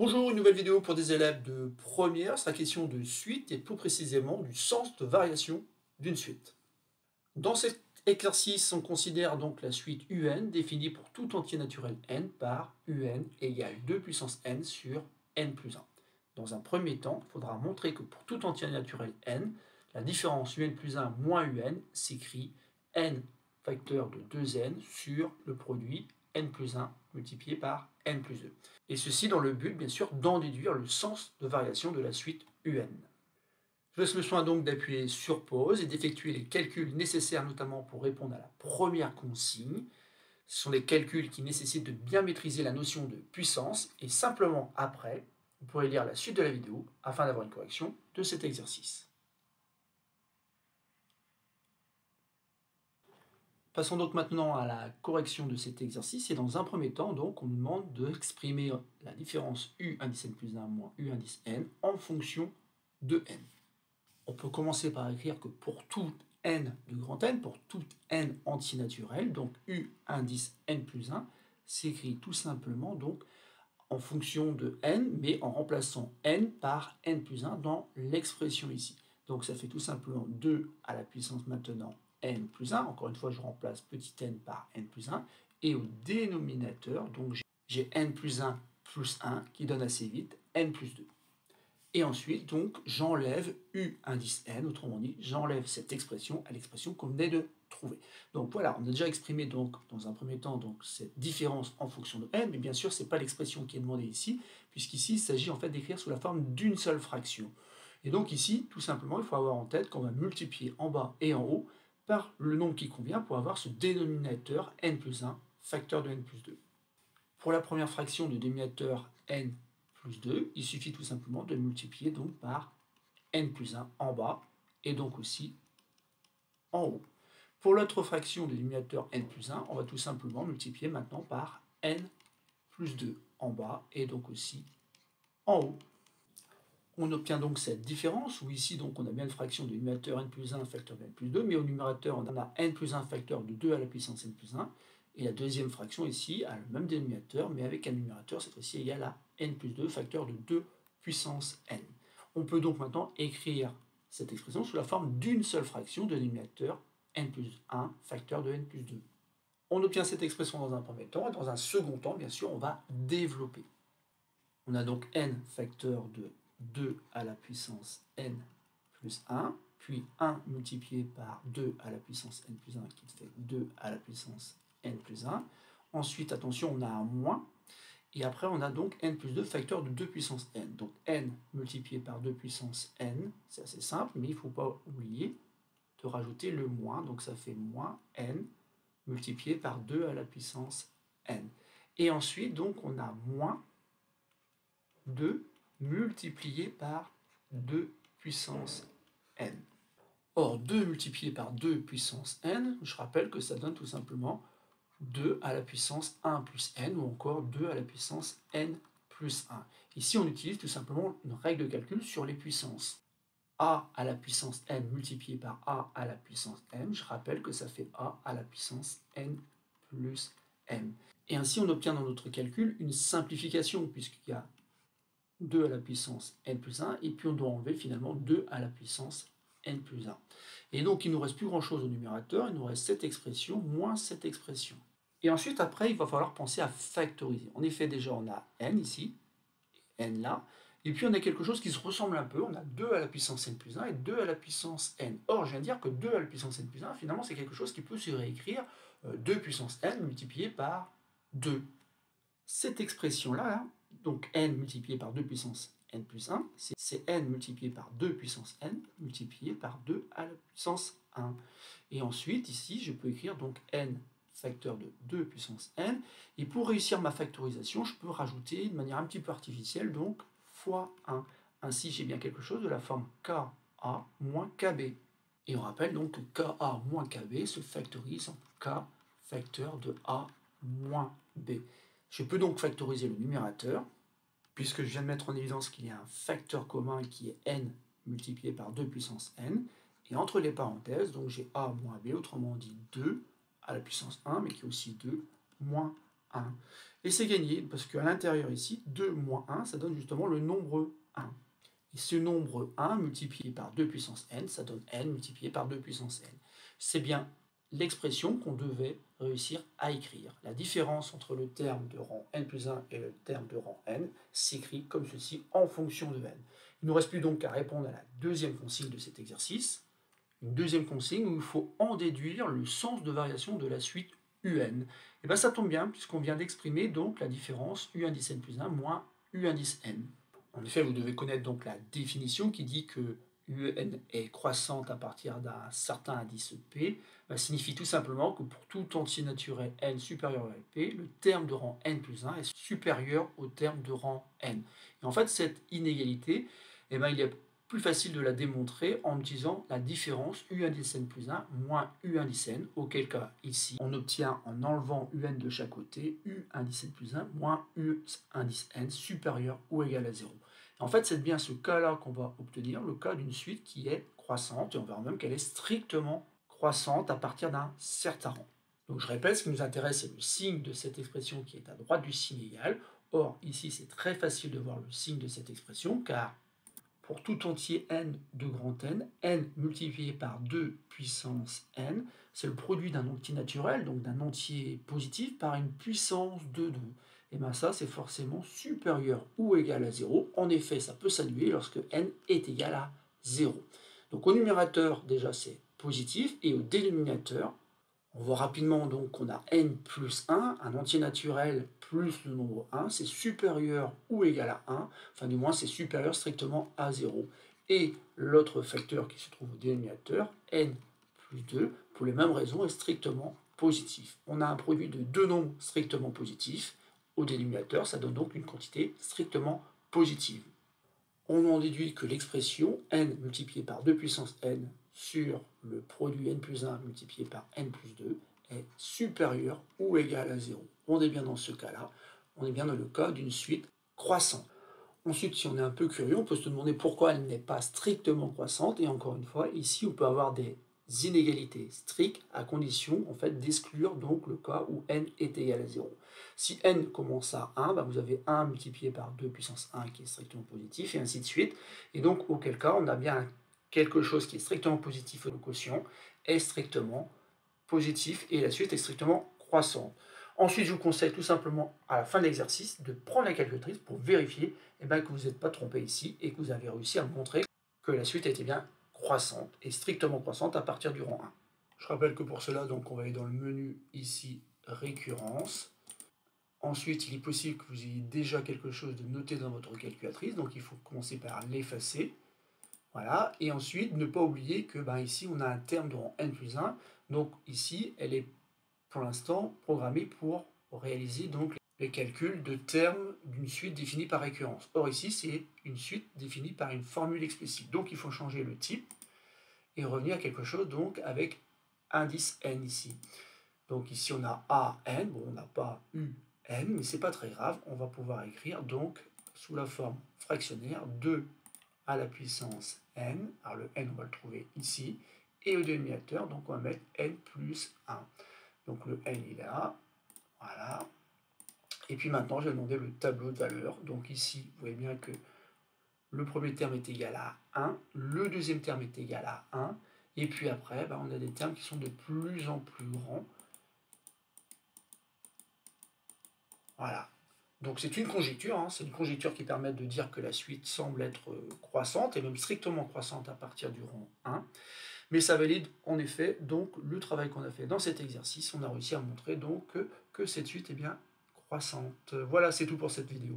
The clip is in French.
Bonjour, une nouvelle vidéo pour des élèves de première. C'est la question de suite et plus précisément du sens de variation d'une suite. Dans cet exercice, on considère donc la suite UN définie pour tout entier naturel n par UN égale 2 puissance n sur n plus 1. Dans un premier temps, il faudra montrer que pour tout entier naturel n, la différence UN plus 1 moins UN s'écrit n facteur de 2n sur le produit n plus 1 multiplié par n plus 2. Et ceci dans le but, bien sûr, d'en déduire le sens de variation de la suite UN. Je laisse le soin donc d'appuyer sur pause et d'effectuer les calculs nécessaires notamment pour répondre à la première consigne. Ce sont des calculs qui nécessitent de bien maîtriser la notion de puissance et simplement après, vous pourrez lire la suite de la vidéo afin d'avoir une correction de cet exercice. Passons donc maintenant à la correction de cet exercice et dans un premier temps, donc, on nous demande d'exprimer la différence U indice n plus 1 moins U indice n en fonction de n. On peut commencer par écrire que pour tout n de grand N, pour tout n entier naturel, donc U indice n plus 1 s'écrit tout simplement donc en fonction de n, mais en remplaçant n par n plus 1 dans l'expression ici. Donc ça fait tout simplement 2 à la puissance maintenant n plus 1, encore une fois je remplace petit n par n plus 1, et au dénominateur, donc j'ai n plus 1 qui donne assez vite n plus 2. Et ensuite, donc, j'enlève U indice n, autrement dit, j'enlève cette expression à l'expression qu'on venait de trouver. Donc voilà, on a déjà exprimé donc, dans un premier temps donc, cette différence en fonction de n, mais bien sûr, ce n'est pas l'expression qui est demandée ici, puisqu'ici, il s'agit en fait d'écrire sous la forme d'une seule fraction. Et donc ici, tout simplement, il faut avoir en tête qu'on va multiplier en bas et en haut par le nombre qui convient pour avoir ce dénominateur n plus 1, facteur de n plus 2. Pour la première fraction du dénominateur n plus 2, il suffit tout simplement de multiplier donc par n plus 1 en bas et donc aussi en haut. Pour l'autre fraction du dénominateur n plus 1, on va tout simplement multiplier maintenant par n plus 2 en bas et donc aussi en haut. On obtient donc cette différence, où ici donc on a bien une fraction du dénominateur n plus 1 facteur de n plus 2, mais au numérateur on a n plus 1 facteur de 2 à la puissance n plus 1, et la deuxième fraction ici a le même dénominateur, mais avec un numérateur cette fois-ci égal à n plus 2 facteur de 2 puissance n. On peut donc maintenant écrire cette expression sous la forme d'une seule fraction de dénominateur n plus 1 facteur de n plus 2. On obtient cette expression dans un premier temps, et dans un second temps, bien sûr, on va développer. On a donc n facteur de 2 à la puissance n plus 1, puis 1 multiplié par 2 à la puissance n plus 1 qui fait 2 à la puissance n plus 1. Ensuite, attention, on a un moins. Et après, on a donc n plus 2 facteur de 2 puissance n. Donc n multiplié par 2 puissance n, c'est assez simple, mais il ne faut pas oublier de rajouter le moins. Donc ça fait moins n multiplié par 2 à la puissance n. Et ensuite, donc, on a moins 2 multiplié par 2 puissance n. Or, 2 multiplié par 2 puissance n, je rappelle que ça donne tout simplement 2 à la puissance 1 plus n, ou encore 2 à la puissance n plus 1. Ici, on utilise tout simplement une règle de calcul sur les puissances. A à la puissance n multiplié par a à la puissance m, je rappelle que ça fait a à la puissance n plus m. Et ainsi, on obtient dans notre calcul une simplification, puisqu'il y a 2 à la puissance n plus 1, et puis on doit enlever finalement 2 à la puissance n plus 1. Et donc, il ne nous reste plus grand-chose au numérateur, il nous reste cette expression moins cette expression. Et ensuite, après, il va falloir penser à factoriser. En effet, déjà, on a n ici, n là, et puis on a quelque chose qui se ressemble un peu, on a 2 à la puissance n plus 1 et 2 à la puissance n. Or, je viens de dire que 2 à la puissance n plus 1, finalement, c'est quelque chose qui peut se réécrire 2 puissance n multiplié par 2. Cette expression-là, donc n multiplié par 2 puissance n plus 1, c'est n multiplié par 2 puissance n multiplié par 2 à la puissance 1. Et ensuite, ici, je peux écrire donc n facteur de 2 puissance n, et pour réussir ma factorisation, je peux rajouter de manière un petit peu artificielle, donc fois 1. Ainsi, j'ai bien quelque chose de la forme ka moins kb. Et on rappelle donc que ka moins kb se factorise en k facteur de a moins b. Je peux donc factoriser le numérateur, puisque je viens de mettre en évidence qu'il y a un facteur commun qui est n multiplié par 2 puissance n, et entre les parenthèses, donc j'ai a moins b, autrement dit 2 à la puissance 1, mais qui est aussi 2 moins 1. Et c'est gagné, parce qu'à l'intérieur ici, 2 moins 1, ça donne justement le nombre 1. Et ce nombre 1 multiplié par 2 puissance n, ça donne n multiplié par 2 puissance n. C'est bien l'expression qu'on devait réussir à écrire. La différence entre le terme de rang n plus 1 et le terme de rang n s'écrit comme ceci en fonction de n. Il ne nous reste plus donc qu'à répondre à la deuxième consigne de cet exercice. Une deuxième consigne où il faut en déduire le sens de variation de la suite un. Et bien ça tombe bien puisqu'on vient d'exprimer donc la différence u indice n plus 1 moins u indice n. En effet, vous devez connaître donc la définition qui dit que un est croissante à partir d'un certain indice p, signifie tout simplement que pour tout entier naturel n supérieur à p, le terme de rang n plus 1 est supérieur au terme de rang n. Et en fait, cette inégalité, il est plus facile de la démontrer en utilisant la différence u indice n plus 1 moins u indice n, auquel cas ici on obtient en enlevant un de chaque côté u indice n plus 1 moins u indice n supérieur ou égal à 0. En fait, c'est bien ce cas-là qu'on va obtenir, le cas d'une suite qui est croissante, et on verra même qu'elle est strictement croissante à partir d'un certain rang. Donc je répète, ce qui nous intéresse, c'est le signe de cette expression qui est à droite du signe égal. Or, ici, c'est très facile de voir le signe de cette expression, car pour tout entier n de grand N, n multiplié par 2 puissance n, c'est le produit d'un entier naturel, donc d'un entier positif, par une puissance de 2. Et bien ça, c'est forcément supérieur ou égal à 0. En effet, ça peut s'annuler lorsque n est égal à 0. Donc au numérateur, déjà, c'est positif, et au dénominateur, on voit rapidement donc qu'on a n plus 1, un entier naturel plus le nombre 1, c'est supérieur ou égal à 1, enfin du moins c'est supérieur strictement à 0. Et l'autre facteur qui se trouve au dénominateur, n plus 2, pour les mêmes raisons, est strictement positif. On a un produit de deux nombres strictement positifs. Au dénominateur, ça donne donc une quantité strictement positive. On en déduit que l'expression n multiplié par 2 puissance n sur le produit n plus 1 multiplié par n plus 2 est supérieur ou égal à 0. On est bien dans ce cas-là, on est bien dans le cas d'une suite croissante. Ensuite, si on est un peu curieux, on peut se demander pourquoi elle n'est pas strictement croissante, et encore une fois, ici on peut avoir des inégalités strictes à condition en fait d'exclure donc le cas où n est égal à 0. Si n commence à 1, vous avez 1 multiplié par 2 puissance 1 qui est strictement positif, et ainsi de suite. Et donc auquel cas on a bien quelque chose qui est strictement positif, le quotient est strictement positif et la suite est strictement croissante. Ensuite, je vous conseille tout simplement à la fin de l'exercice de prendre la calculatrice pour vérifier que vous n'êtes pas trompé ici et que vous avez réussi à montrer que la suite était bien croissante et strictement croissante à partir du rang 1. Je rappelle que pour cela, donc, on va aller dans le menu ici, récurrence. Ensuite, il est possible que vous ayez déjà quelque chose de noté dans votre calculatrice, donc il faut commencer par l'effacer. Voilà, et ensuite, ne pas oublier que ici, on a un terme de rang n plus 1, donc ici, elle est pour l'instant programmée pour réaliser donc les calculs de termes d'une suite définie par récurrence. Or ici, c'est une suite définie par une formule explicite. Donc il faut changer le type et revenir à quelque chose donc avec indice n ici. Donc ici on a a n, bon on n'a pas u n, mais c'est pas très grave, on va pouvoir écrire donc sous la forme fractionnaire 2 à la puissance n, alors le n on va le trouver ici, et au dénominateur donc on va mettre n plus 1. Donc le n il est là, voilà. Et puis maintenant, je vais demander le tableau de valeurs. Donc ici, vous voyez bien que le premier terme est égal à 1, le deuxième terme est égal à 1, et puis après, on a des termes qui sont de plus en plus grands. Voilà. Donc c'est une conjecture, c'est une conjecture qui permet de dire que la suite semble être croissante, et même strictement croissante à partir du rang 1. Mais ça valide en effet donc le travail qu'on a fait dans cet exercice. On a réussi à montrer donc que cette suite est bien croissante. Voilà, c'est tout pour cette vidéo.